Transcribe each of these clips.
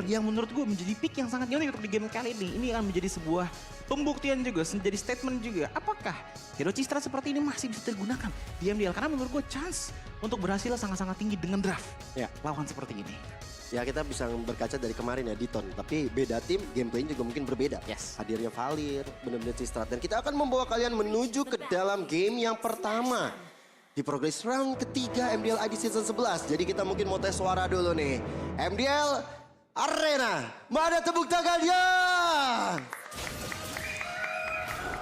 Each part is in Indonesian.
yang menurut gue menjadi pick yang sangat unik untuk di game kali ini. Ini akan menjadi sebuah pembuktian juga, menjadi statement juga. Apakah hero Cistra seperti ini masih bisa digunakan di MDL? Karena menurut gue chance untuk berhasil sangat-sangat tinggi dengan draft lawan seperti ini. Ya kita bisa berkaca dari kemarin ya Diton, tapi beda tim, gameplaynya juga mungkin berbeda. Yes. Hadirnya Valir, benar-benar Cistra. Dan kita akan membawa kalian menuju ke dalam game yang pertama. Di progress round ketiga MDL ID Season 11. Jadi kita mungkin mau tes suara dulu nih. MDL Arena, mana tepuk tangannya?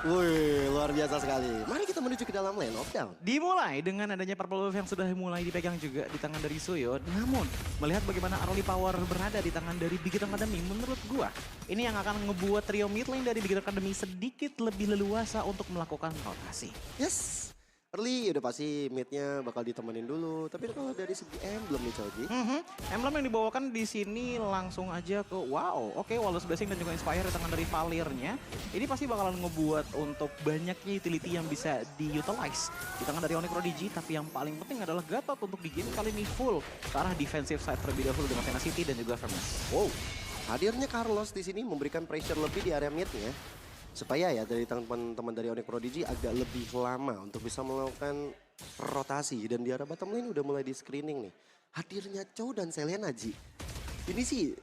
Wih, luar biasa sekali. Mari kita menuju ke dalam lane of down. Dimulai dengan adanya purple buff yang sudah mulai dipegang juga di tangan dari Suyo. Namun, melihat bagaimana early power berada di tangan dari Big Hit Academy, menurut gua, ini yang akan ngebuat trio mid lane dari Big Hit Academy sedikit lebih leluasa untuk melakukan rotasi. Yes, early udah pasti mid-nya bakal ditemenin dulu. Tapi kalau dari segi emblem nih Cogi. Emblem yang dibawakan di sini langsung aja ke wow. Oke, Wallace Blessing dan juga Inspire di tangan dari Valirnya. Ini pasti bakalan ngebuat untuk banyaknya utility yang bisa di-utilize di tangan dari Onyx Prodigy. Tapi yang paling penting adalah Gatot untuk di game kali ini full ke arah defensive side terlebih dahulu dengan Tenacity dan juga Firmness. Wow, hadirnya Carlos di sini memberikan pressure lebih di area mid-nya. Supaya ya dari teman-teman dari Onyx Prodigy agak lebih lama untuk bisa melakukan rotasi. Dan di arah bottom lane udah mulai di screening nih. Hadirnya Chow dan Selena Ji. Ini sih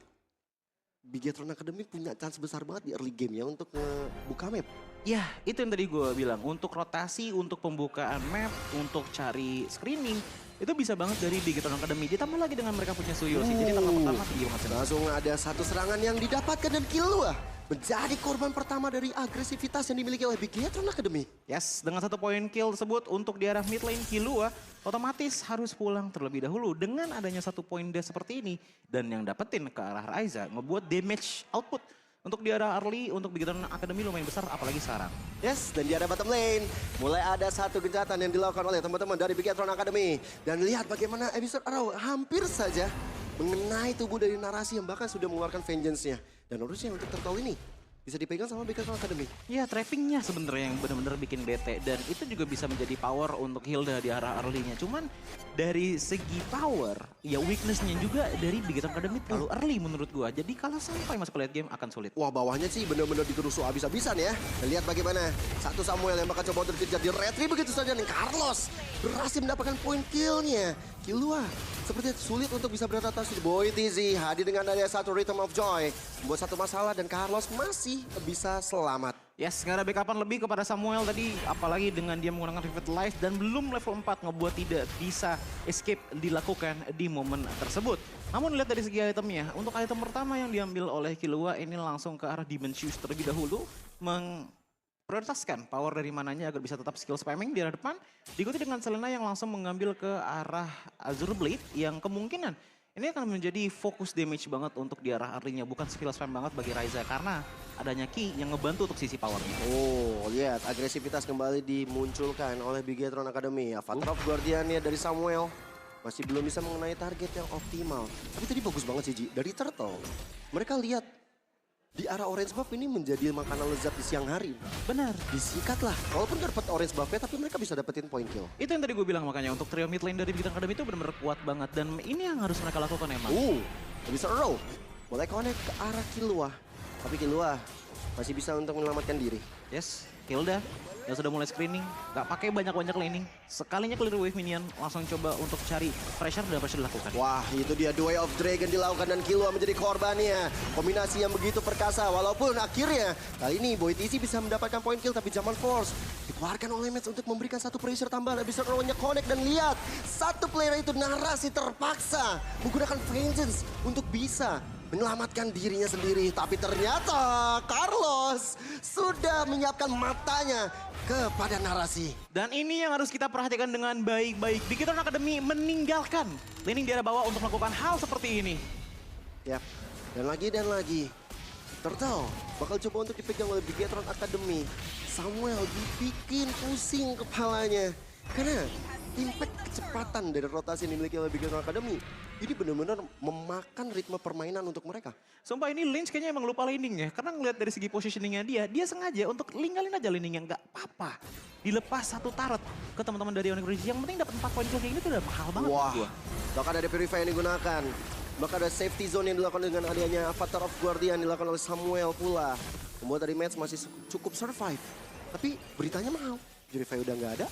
Bigetron Academy punya chance besar banget di early game ya untuk ngebuka map. Ya, itu yang tadi gue bilang. Untuk rotasi, untuk pembukaan map, untuk cari screening. Itu bisa banget dari Big Hit Academy. Ditambah lagi dengan mereka punya Suyo sih. Jadi tanggal pertama tinggi banget. Langsung ada satu serangan yang didapatkan dan Killua menjadi korban pertama dari agresivitas yang dimiliki oleh Big Hit Academy. Yes, dengan 1 poin kill tersebut untuk di arah mid lane Killua otomatis harus pulang terlebih dahulu. Dengan adanya 1 poin dash seperti ini dan yang dapetin ke arah Ryza ngebuat damage output untuk di arah early untuk Big Hit Academy lumayan besar apalagi sekarang. Yes, dan di arah bottom lane mulai ada satu gencatan yang dilakukan oleh teman-teman dari Big Hit Academy. Dan lihat bagaimana Episode Arrow hampir saja mengenai tubuh dari narasi yang bahkan sudah mengeluarkan vengeance-nya. Dan harusnya untuk turtle ini bisa dipegang sama Big Hit Academy. Ya, trappingnya sebenarnya yang benar-benar bikin bete. Dan itu juga bisa menjadi power untuk Hilda di arah early-nya. Cuman dari segi power, ya weakness-nya juga dari Big Hit Academy terlalu early menurut gua. Jadi kalau sampai masuk ke late game akan sulit. Wah, bawahnya sih benar-benar digerusuk habis-habisan ya. Dan lihat bagaimana satu Samuel yang bakal coba untuk dikejar di retri begitu saja nih. Carlos berhasil mendapatkan poin kill-nya. Killua seperti sulit untuk bisa beradaptasi. Boy TZ hadir dengan adanya satu Rhythm of Joy. Membuat satu masalah dan Carlos masih bisa selamat. Yes, nggak ada backupan lebih kepada Samuel tadi. Apalagi dengan dia menggunakan Revitalize dan belum level 4 ngebuat tidak bisa escape dilakukan di momen tersebut. Namun lihat dari segi itemnya, untuk item pertama yang diambil oleh Killua ini langsung ke arah Demon Shoes terlebih dahulu. Prioritaskan power dari mananya agar bisa tetap skill spamming di arah depan. Diikuti dengan Selena yang langsung mengambil ke arah Azure Blade yang kemungkinan ini akan menjadi fokus damage banget untuk di arah early-nya. Bukan skill spam banget bagi Ryza karena adanya Ki yang ngebantu untuk sisi powernya. Oh, lihat agresivitas kembali dimunculkan oleh Big Hit Academy. Avatar of Guardian-nya dari Samuel masih belum bisa mengenai target yang optimal. Tapi tadi bagus banget sih Ji, dari Turtle. Mereka lihat di arah orange buff ini menjadi makanan lezat di siang hari. Benar. Disikat lah. Walaupun dapat orange buff-nya tapi mereka bisa dapetin point kill. Itu yang tadi gue bilang makanya untuk trio mid lane dari Big Hit Academy itu benar-benar kuat banget. Dan ini yang harus mereka lakukan emang. Bisa roll. Boleh connect ke arah Killua. Tapi Killua masih bisa untuk menyelamatkan diri. Yes, Hilda yang sudah mulai screening, gak pakai banyak-banyak laning. Sekalinya clear wave minion, langsung coba untuk cari pressure dan pressure dilakukan. Wah, itu dia The Way of Dragon dilakukan dan Killua menjadi korbannya. Kombinasi yang begitu perkasa, walaupun akhirnya kali ini Boy TC bisa mendapatkan point kill, tapi Zaman Force dikeluarkan oleh Mets untuk memberikan satu pressure tambahan. Bisa rollnya connect dan lihat, satu player itu narasi terpaksa menggunakan vengeance untuk bisa menyelamatkan dirinya sendiri. Tapi ternyata Carlos sudah menyiapkan matanya kepada narasi. Dan ini yang harus kita perhatikan dengan baik-baik. Big Hit Academy meninggalkan laning di arah bawah untuk melakukan hal seperti ini. Yap, dan lagi. Turtle bakal coba untuk dipegang oleh Big Hit Academy. Samuel dibikin pusing kepalanya. Karena impact kecepatan dari rotasi yang dimiliki oleh Big Hit Academy ini benar-benar memakan ritme permainan untuk mereka. Sumpah ini Lynch kayaknya emang lupa laning ya. Karena ngeliat dari segi positioningnya dia sengaja untuk linggalin aja laning yang gak apa-apa. Dilepas satu turret ke teman-teman dari Onyx Prodigy. Yang penting dapat 4 poin kill kayak gini tuh udah mahal banget. Wah, bahkan ada Purify yang digunakan. Maka ada safety zone yang dilakukan dengan adanya Avatar of Guardian dilakukan oleh Samuel pula. Membuat dari match masih cukup survive. Tapi beritanya mahal. Jurify udah nggak ada,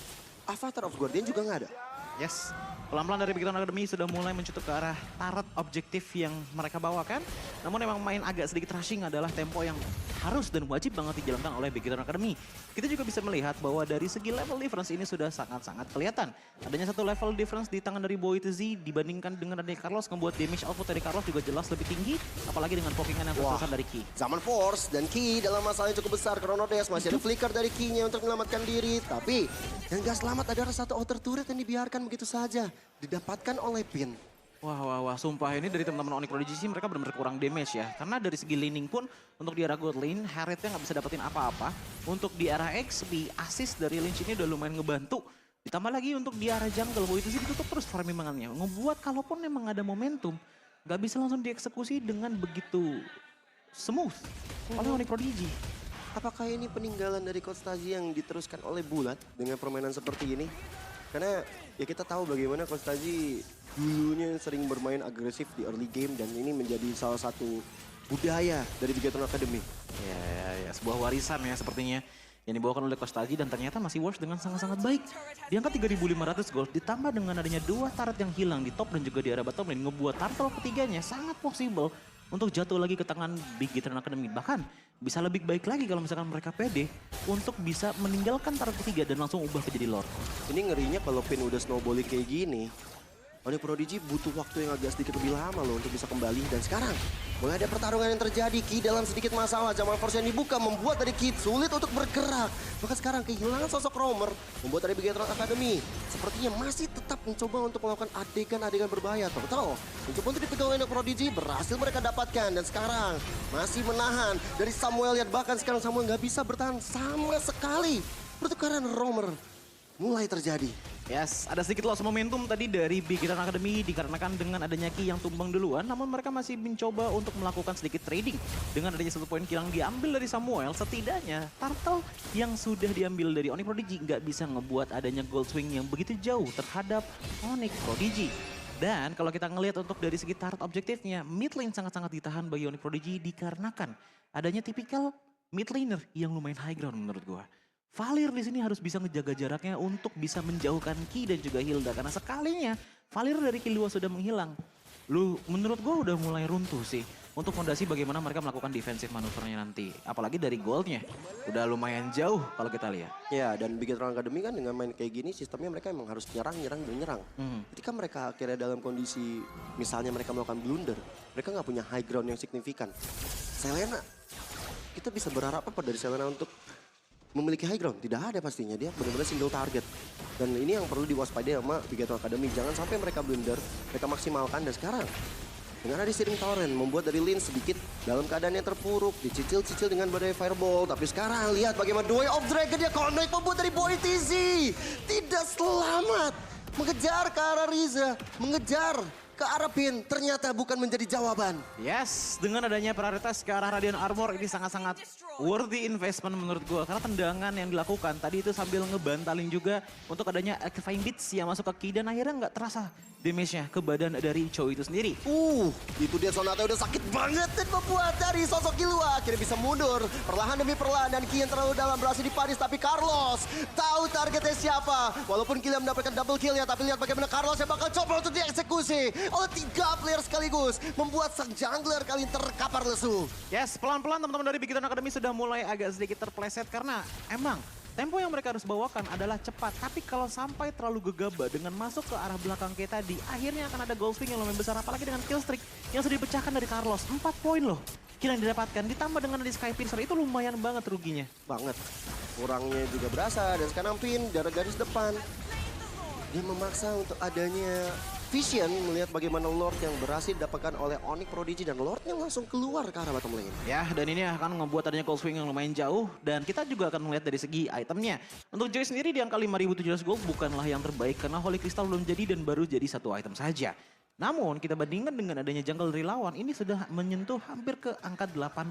Avatar of Guardian juga nggak ada. Yes, pelan-pelan dari Big Time Academy sudah mulai mencutuk ke arah turret objektif yang mereka bawakan. Namun emang main agak sedikit rushing adalah tempo yang harus dan wajib banget dijalankan oleh Big Time Academy. Kita juga bisa melihat bahwa dari segi level difference ini sudah sangat-sangat kelihatan. Adanya satu level difference di tangan dari Boy Z dibandingkan dengan dari Carlos, membuat damage output dari Carlos juga jelas lebih tinggi. Apalagi dengan pokingan yang terus-terusan dari Ki. Zaman Force dan Ki dalam masalah yang cukup besar. Chrono Dash masih ada flicker dari Ki-nya untuk menyelamatkan diri. Tapi yang gak selamat adalah satu outer turret yang dibiarkan begitu saja. Didapatkan oleh Pin. Wah, sumpah ini dari teman-teman Onyx Prodigy sih mereka benar-benar kurang damage ya. Karena dari segi laning pun untuk di arah gold lane, Harrietnya nggak bisa dapetin apa-apa. Untuk di arah XP, assist dari Lynch ini udah lumayan ngebantu. Ditambah lagi untuk di arah jungle, Boy itu sih ditutup terus farmingannya. Ngebuat kalaupun memang ada momentum, nggak bisa langsung dieksekusi dengan begitu smooth oleh Onyx Prodigy. Apakah ini peninggalan dari Coach Taji yang diteruskan oleh Bulat dengan permainan seperti ini? Karena ya kita tahu bagaimana Coach Taji dulunya sering bermain agresif di early game dan ini menjadi salah satu budaya dari Big Time Academy. Ya, sebuah warisan ya sepertinya yang dibawakan oleh Coach Taji dan ternyata masih works dengan sangat-sangat baik. Di angka 3.500 gold ditambah dengan adanya 2 turret yang hilang di top dan juga di arah bottom lane ngebuat turtle ketiganya sangat possible untuk jatuh lagi ke tangan Big Time Academy. Bahkan bisa lebih baik lagi kalau misalkan mereka pede untuk bisa meninggalkan turret ketiga dan langsung ubah ke jadi Lord. Ini ngerinya kalau Pin udah snowballing kayak gini. Onyx Prodigy butuh waktu yang agak sedikit lebih lama loh untuk bisa kembali. Dan sekarang mulai ada pertarungan yang terjadi. Ki dalam sedikit masalah. Zaman Force yang dibuka membuat dari Ki sulit untuk bergerak. Bahkan sekarang kehilangan sosok Roamer membuat dari Big Time Academy sepertinya masih tetap mencoba untuk melakukan adegan-adegan berbahaya. Tahu-tahu mencoba untuk dipegang oleh Onyx Prodigy berhasil mereka dapatkan. Dan sekarang masih menahan dari Samuel. Lihat bahkan sekarang Samuel nggak bisa bertahan sama sekali. Pertukaran Roamer mulai terjadi. Yes, ada sedikit loss momentum tadi dari Big Time Academy dikarenakan dengan adanya Ki yang tumbang duluan. Namun mereka masih mencoba untuk melakukan sedikit trading. Dengan adanya 1 poin kill yang diambil dari Samuel, setidaknya turtle yang sudah diambil dari Onyx Prodigy nggak bisa ngebuat adanya gold swing yang begitu jauh terhadap Onyx Prodigy. Dan kalau kita ngelihat untuk dari segi turret objektifnya, mid lane sangat-sangat ditahan bagi Onyx Prodigy dikarenakan adanya tipikal mid laner yang lumayan high ground menurut gua. Valir di sini harus bisa ngejaga jaraknya untuk bisa menjauhkan Ki dan juga Hilda. Karena sekalinya Valir dari Killua sudah menghilang. Menurut gue udah mulai runtuh sih. Untuk fondasi bagaimana mereka melakukan defensif manuvernya nanti. Apalagi dari goldnya. Udah lumayan jauh kalau kita lihat. Ya, dan Big Time Academy kan dengan main kayak gini sistemnya mereka emang harus nyerang, dan nyerang. Ketika mereka akhirnya dalam kondisi misalnya mereka melakukan blunder, mereka nggak punya high ground yang signifikan. Selena, kita bisa berharap apa dari Selena untuk memiliki high ground? Tidak ada pastinya, dia benar-benar single target. Dan ini yang perlu diwaspadai sama Big Time Academy. Jangan sampai mereka blunder, mereka maksimalkan. Dan sekarang dengan ada Searing Torrent membuat dari Lin sedikit dalam keadaan yang terpuruk. Dicicil-cicil dengan badai Fireball. Tapi sekarang lihat bagaimana Way of Dragon dia connect membuat dari Boy TZ. Tidak selamat. Mengejar ke arah Riza, mengejar ke arah Pin, ternyata bukan menjadi jawaban. Yes, dengan adanya prioritas ke arah Radiant Armor ini sangat-sangat worthy investment menurut gue. Karena tendangan yang dilakukan tadi itu sambil ngebantalin juga untuk adanya Electrifying Beats yang masuk ke Ki dan akhirnya nggak terasa damage-nya ke badan dari Choi itu sendiri. Itu dia Sonata udah sakit banget dan membuat dari sosok Killua akhirnya bisa mundur. Perlahan demi perlahan dan Ki yang terlalu dalam berhasil dipanis. Tapi Carlos tahu targetnya siapa. Walaupun Killua mendapatkan double kill ya, tapi lihat bagaimana Carlos yang bakal coba untuk dieksekusi oleh 3 player sekaligus. Membuat sang jungler kali ini terkapar lesu. Yes, pelan-pelan teman-teman dari Big Time Academy sudah mulai agak sedikit terpleset karena emang tempo yang mereka harus bawakan adalah cepat. Tapi kalau sampai terlalu gegabah dengan masuk ke arah belakang kayak tadi, akhirnya akan ada goal swing yang lumayan besar. Apalagi dengan kill streak yang sudah dipecahkan dari Carlos. 4 poin loh kill yang didapatkan. Ditambah dengan di Sky Piercer itu lumayan banget ruginya. Banget. Kurangnya juga berasa dan sekarang Pin dari garis depan. Dia memaksa untuk adanya Vision melihat bagaimana Lord yang berhasil didapatkan oleh Onyx Prodigy dan Lordnya langsung keluar ke arah bottom lane. Ya, dan ini akan membuat adanya cold swing yang lumayan jauh dan kita juga akan melihat dari segi itemnya. Untuk Joy sendiri di angka 5.700 gold bukanlah yang terbaik karena Holy Crystal belum jadi dan baru jadi 1 item saja. Namun kita bandingkan dengan adanya jungle dari lawan, ini sudah menyentuh hampir ke angka 8.000.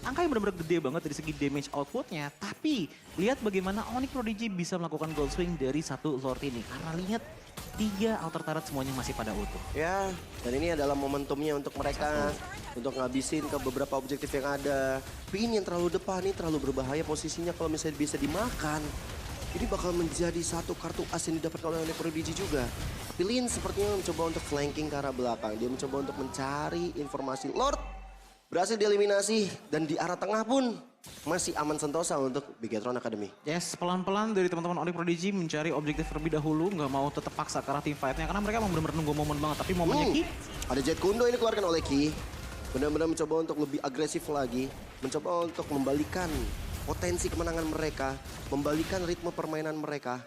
Angka yang benar-benar gede banget dari segi damage outputnya. Tapi lihat bagaimana Onyx Prodigy bisa melakukan gold swing dari satu Lord ini. Karena lihat 3 outer turret semuanya masih pada utuh. Ya, dan ini adalah momentumnya untuk mereka untuk ngabisin ke beberapa objektif yang ada. Tapi ini yang terlalu depan, ini terlalu berbahaya posisinya kalau misalnya bisa dimakan. Ini bakal menjadi satu kartu as yang didapatkan oleh Onyx Prodigy juga. Tapi Lin sepertinya mencoba untuk flanking ke arah belakang. Dia mencoba untuk mencari informasi. Lord berhasil dieliminasi dan di arah tengah pun masih aman sentosa untuk Bigetron Academy. Yes, pelan-pelan dari teman-teman Onyx Prodigy mencari objektif terlebih dahulu. Nggak mau tetap paksa ke arah team fight-nya. Karena mereka memang benar-benar nunggu momen banget. Tapi momennya Ki. Ada Jet Kundo ini keluarkan oleh Ki. Benar-benar mencoba untuk lebih agresif lagi. Mencoba untuk membalikan potensi kemenangan mereka. Membalikan ritme permainan mereka.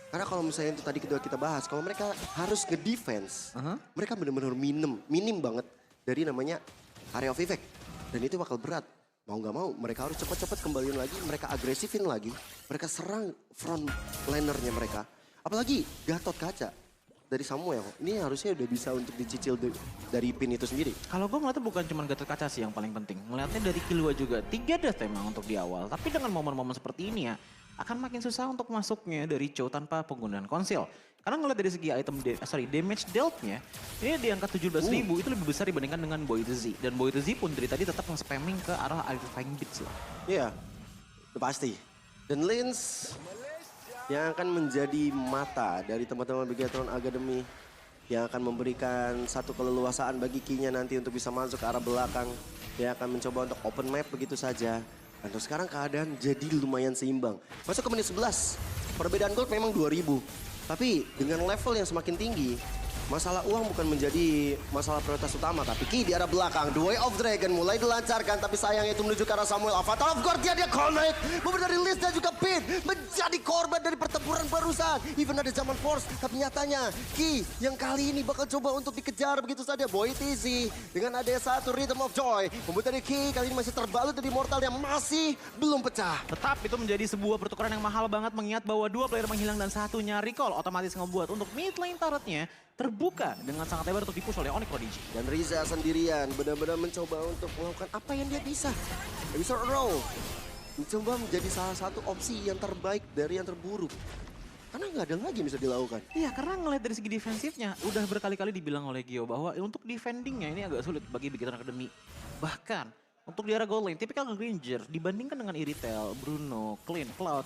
Karena kalau misalnya itu tadi kita bahas, kalau mereka harus nge-defense, mereka benar-benar minim banget dari namanya area of effect. Dan itu bakal berat. Mau nggak mau, mereka harus cepat-cepat kembaliin lagi, mereka agresifin lagi, mereka serang front lanernya mereka. Apalagi Gatot Kaca dari Samuel, ini harusnya udah bisa untuk dicicil dari pin itu sendiri. Kalau gue ngeliatnya bukan cuma Gatot Kaca sih yang paling penting. Ngeliatnya dari Killua juga, 3 death emang untuk di awal. Tapi dengan momen-momen seperti ini ya, akan makin susah untuk masuknya dari Chow tanpa penggunaan konsil. Karena ngeliat dari segi damage dealt-nya, ini di angka 17.000 itu lebih besar dibandingkan dengan Boy the Z. Dan Boy the Z pun dari tadi tetap nge-spamming ke arah Electrifying Beats lah. Iya, udah pasti. Dan Lins yang akan menjadi mata dari teman-teman Bigetron Academy yang akan memberikan satu keleluasaan bagi Ki-nya nanti untuk bisa masuk ke arah belakang. Dia akan mencoba untuk open map begitu saja. Dan terus sekarang keadaan jadi lumayan seimbang. Masuk ke menit 11, perbedaan gold memang 2000. Tapi dengan level yang semakin tinggi, masalah uang bukan menjadi masalah prioritas utama. Tapi Ki di arah belakang, The Way of Dragon mulai dilancarkan. Tapi sayang itu menuju ke arah Samuel. Avatar of Guardian dia connect. Beberapa dari Liz dan juga Pit menjadi korban dari pertempuran barusan. Even ada Zaman Force. Tapi nyatanya Ki yang kali ini bakal coba untuk dikejar begitu saja. Boy TZ dengan ada satu Rhythm of Joy. Membuat dari Ki kali ini masih terbalut dari Mortal yang masih belum pecah. Tetap itu menjadi sebuah pertukaran yang mahal banget mengingat bahwa 2 player menghilang dan satunya recall. Otomatis ngebuat untuk mid lane turretnya terbuka dengan sangat lebar untuk dipush oleh Onyx Prodigy. Dan Riza sendirian benar-benar mencoba untuk melakukan apa yang dia bisa. Dia bisa roll. Mencoba menjadi salah satu opsi yang terbaik dari yang terburuk. Karena nggak ada lagi yang bisa dilakukan. Iya, karena ngelihat dari segi defensifnya, udah berkali-kali dibilang oleh Gio bahwa untuk defendingnya ini agak sulit bagi Bigetron Academy. Bahkan untuk di area gold lane, tipikal Granger dibandingkan dengan Iritel, Bruno, Clean, Cloud,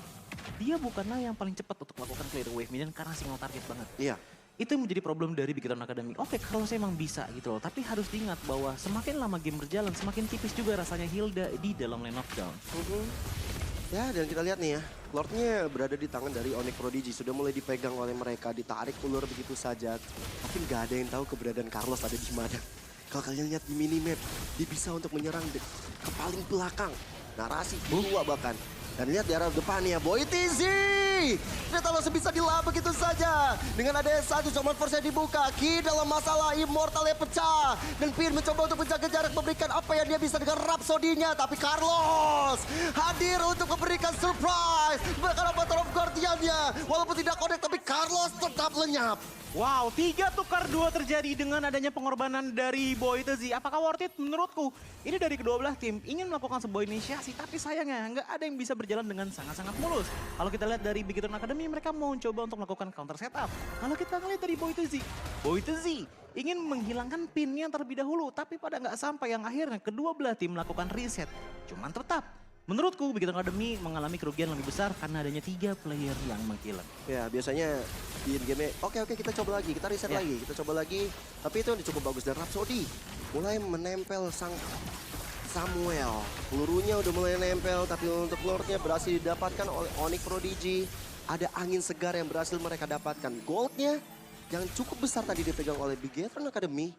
dia bukanlah yang paling cepat untuk melakukan clear wave minion karena single target banget. Iya. Itu yang menjadi problem dari Bigetron Academy. Oke, kalau saya emang bisa gitu loh. Tapi harus diingat bahwa semakin lama game berjalan, semakin tipis juga rasanya Hilda di dalam lane knockdown. Ya, dan kita lihat nih ya. Lordnya berada di tangan dari Onyx Prodigy. Sudah mulai dipegang oleh mereka, ditarik ulur begitu saja. Tapi nggak ada yang tahu keberadaan Carlos ada di mana. Kalau kalian lihat di minimap, dia bisa untuk menyerang ke paling belakang. Narasi kedua bahkan. Dan lihat di arah depannya, Boy TZ! Ternyata langsung bisa dilap begitu saja. Dengan ada satu Zaman Force yang dibuka, Ki dalam masalah Immortalnya pecah. Dan Pin mencoba untuk menjaga jarak, memberikan apa yang dia bisa dengan Rhapsody-nya. Tapi Carlos hadir untuk memberikan surprise. Bahkan Avatar of Guardian-nya. Walaupun tidak connect, tapi Carlos tetap lenyap. Wow, 3 tukar 2 terjadi dengan adanya pengorbanan dari Boy TZ. Apakah worth it? Menurutku, ini dari kedua belah tim ingin melakukan sebuah inisiasi, tapi sayangnya nggak ada yang bisa berjalan dengan sangat-sangat mulus. Kalau kita lihat dari Bigetron Academy, mereka mau coba untuk melakukan counter setup. Kalau kita ngeliat dari Boy TZ ingin menghilangkan pinnya terlebih dahulu, tapi pada nggak sampai yang akhirnya kedua belah tim melakukan reset. Cuman tetap, menurutku Bigetron Academy mengalami kerugian lebih besar karena adanya 3 player yang menghilang. Ya, biasanya di game oke kita coba lagi, kita reset lagi, kita coba lagi. Tapi itu udah cukup bagus dan Rhapsody mulai menempel sang Samuel. Pelurunya udah mulai nempel, tapi untuk Lordnya berhasil didapatkan oleh Onyx Prodigy. Ada angin segar yang berhasil mereka dapatkan. Goldnya yang cukup besar tadi dipegang oleh Bigetron Academy.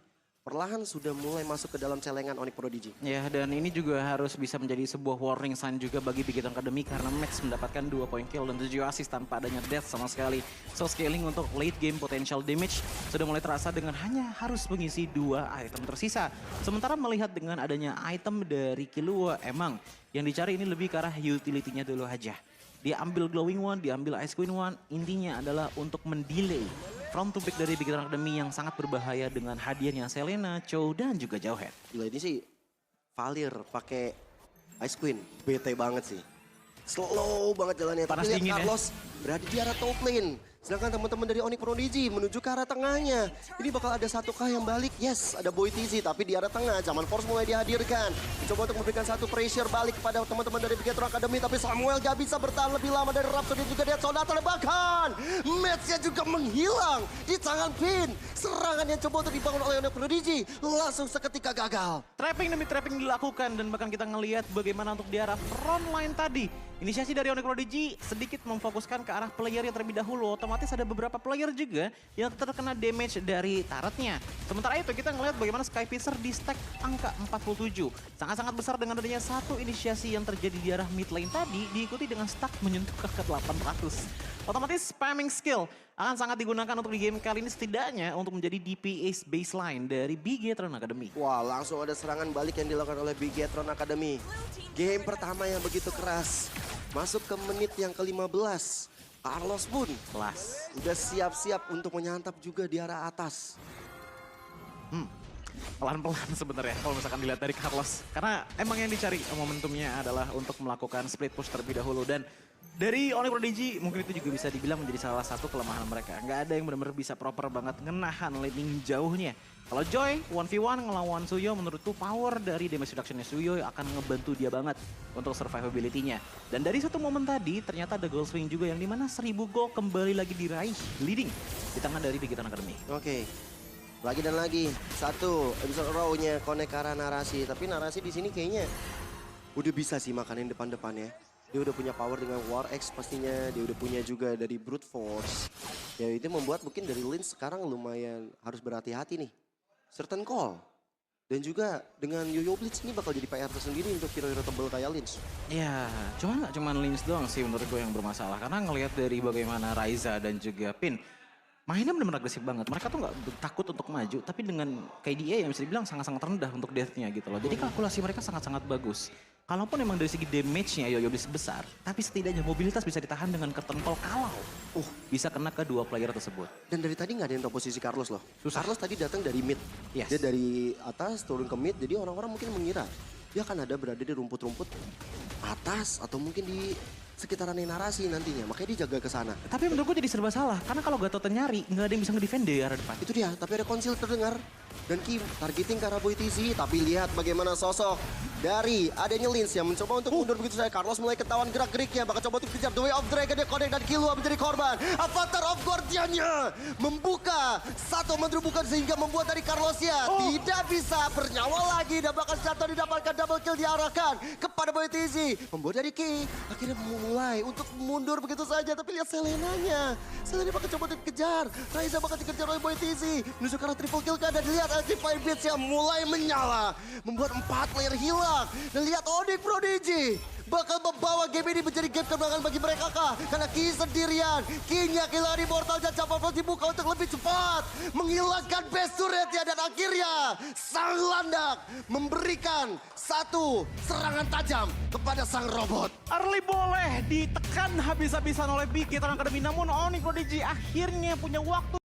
Perlahan sudah mulai masuk ke dalam celengan Onyx Prodigy. Ya, dan ini juga harus bisa menjadi sebuah warning sign juga bagi Bigetron Academy karena Max mendapatkan 2 point kill dan 7 assist tanpa adanya death sama sekali. So scaling untuk late game potential damage sudah mulai terasa dengan hanya harus mengisi 2 item tersisa. Sementara melihat dengan adanya item dari Killua, emang yang dicari ini lebih ke arah utility-nya dulu aja. Dia ambil Glowing One, dia ambil Ice Queen One, intinya adalah untuk mendelay front to pick dari Big Hero Academy yang sangat berbahaya dengan hadiahnya Selena, Chow, dan juga Jauhead. Gila ini sih Valir pakai Ice Queen, bete banget sih. Slow banget jalannya, Panas tapi lihat dingin ya. Carlos berada di arah top lane. Sedangkan teman-teman dari Onyx Prodigy menuju ke arah tengahnya. Ini bakal ada 1K yang balik. Yes, ada Boy TZ tapi di arah tengah. Zaman Force mulai dihadirkan. Mencoba untuk memberikan satu pressure balik kepada teman-teman dari Big Hero Academy. Tapi Samuel gak bisa bertahan lebih lama dari Rhapsody dan juga Dead Sonata. Bahkan matchnya juga menghilang di tangan Pin. Serangan yang coba untuk dibangun oleh Onyx Prodigy langsung seketika gagal. Trapping demi trapping dilakukan dan bahkan kita ngelihat bagaimana untuk di arah front line tadi. Inisiasi dari Onyx Prodigy sedikit memfokuskan ke arah player yang terlebih dahulu. Otomatis ada beberapa player juga yang terkena damage dari turretnya. Sementara itu kita ngelihat bagaimana Skypiercer di stack angka 47. Sangat-sangat besar dengan adanya satu inisiasi yang terjadi di arah mid lane tadi diikuti dengan stack menyentuh ke 800. Otomatis spamming skill akan sangat digunakan untuk di game kali ini setidaknya untuk menjadi DPS baseline dari Big Hero Academy. Wah, langsung ada serangan balik yang dilakukan oleh Big Hero Academy. Game pertama yang begitu keras. Masuk ke menit yang ke-15. Carlos pun Kelas. udah siap-siap untuk menyantap juga di arah atas. Pelan-pelan sebenarnya kalau misalkan dilihat dari Carlos. Karena emang yang dicari momentumnya adalah untuk melakukan split push terlebih dahulu. Dan dari Onyx Prodigy mungkin itu juga bisa dibilang menjadi salah satu kelemahan mereka. Nggak ada yang benar-benar bisa proper banget ngenahan laning jauhnya. Kalau Joy 1v1 ngelawan Suyo menurutku power dari damage reduction-nya Suyo akan ngebantu dia banget untuk survivability-nya. Dan dari satu momen tadi ternyata ada gold swing juga yang dimana 1000 gold kembali lagi diraih leading di tangan dari Big Hero Academy. Oke. Lagi dan lagi. Satu, episode row-nya connect ke arah narasi. Tapi narasi di sini kayaknya udah bisa sih makanin depan-depannya. Dia udah punya power dengan War X pastinya. Dia udah punya juga dari Brute Force. Ya itu membuat mungkin dari Lynch sekarang lumayan harus berhati-hati nih. Certain call. Dan juga dengan Yo-Yo Blitz ini bakal jadi PR tersendiri untuk hero-hero tebel kayak Lynch. Ya, nggak cuma Lynch doang sih menurut gue yang bermasalah. Karena ngelihat dari bagaimana Raiza dan juga Pin mainnya benar-benar agresif banget. Mereka tuh nggak takut untuk maju, tapi dengan KDA yang bisa dibilang sangat-sangat rendah untuk death-nya gitu loh. Jadi kalkulasi mereka sangat-sangat bagus. Kalaupun emang dari segi damage-nya Yo-Yo Blitz besar, tapi setidaknya mobilitas bisa ditahan dengan curtain call kalau bisa kena ke dua player tersebut. Dan dari tadi nggak ada yang tahu posisi Carlos loh. Susah. Carlos tadi datang dari mid. Yes. Dia dari atas turun ke mid, jadi orang-orang mungkin mengira dia akan ada berada di rumput-rumput atas atau mungkin di sekitaran narasi nantinya. Makanya dia jaga ke sana. Tapi menurut gue jadi serba salah, karena kalau Gatot nyari, nggak ada yang bisa ngedefend di arah depan. Itu dia, tapi ada konsil terdengar. Dan Kim targeting ke arah Boy TZ, tapi lihat bagaimana sosok dari adanya Lynch yang mencoba untuk mundur begitu saja. Carlos mulai ketahuan gerak-geriknya, bakal coba untuk kejar The Way of Dragon, dia connect dan Killua menjadi korban. Avatar of Guardian-nya membuka satu menterubukan sehingga membuat dari Carlosnya tidak bisa bernyawa lagi dan bakal jatuh didapatkan double kill diarahkan kepada Boy TZ. Membuat dari Ki akhirnya mulai untuk mundur begitu saja, tapi lihat Selenanya. Selena bakal coba untuk dikejar. Raiza bakal dikejar oleh Boy TZ. Menuju ke arah triple kill dan lihat Anti-Fire Beats yang mulai menyala. Membuat 4 player hilang. Dan lihat Onyx Prodigy bakal membawa game ini menjadi game kemenangan bagi mereka kah? Karena Ki sendirian. Ki-nya kehilangan Immortal dan Jump Force dibuka untuk lebih cepat. Menghilangkan best turretnya dan akhirnya sang landak memberikan satu serangan tajam kepada sang robot. Early boleh ditekan habis-habisan oleh Big Hero Academy, namun Onyx Prodigy akhirnya punya waktu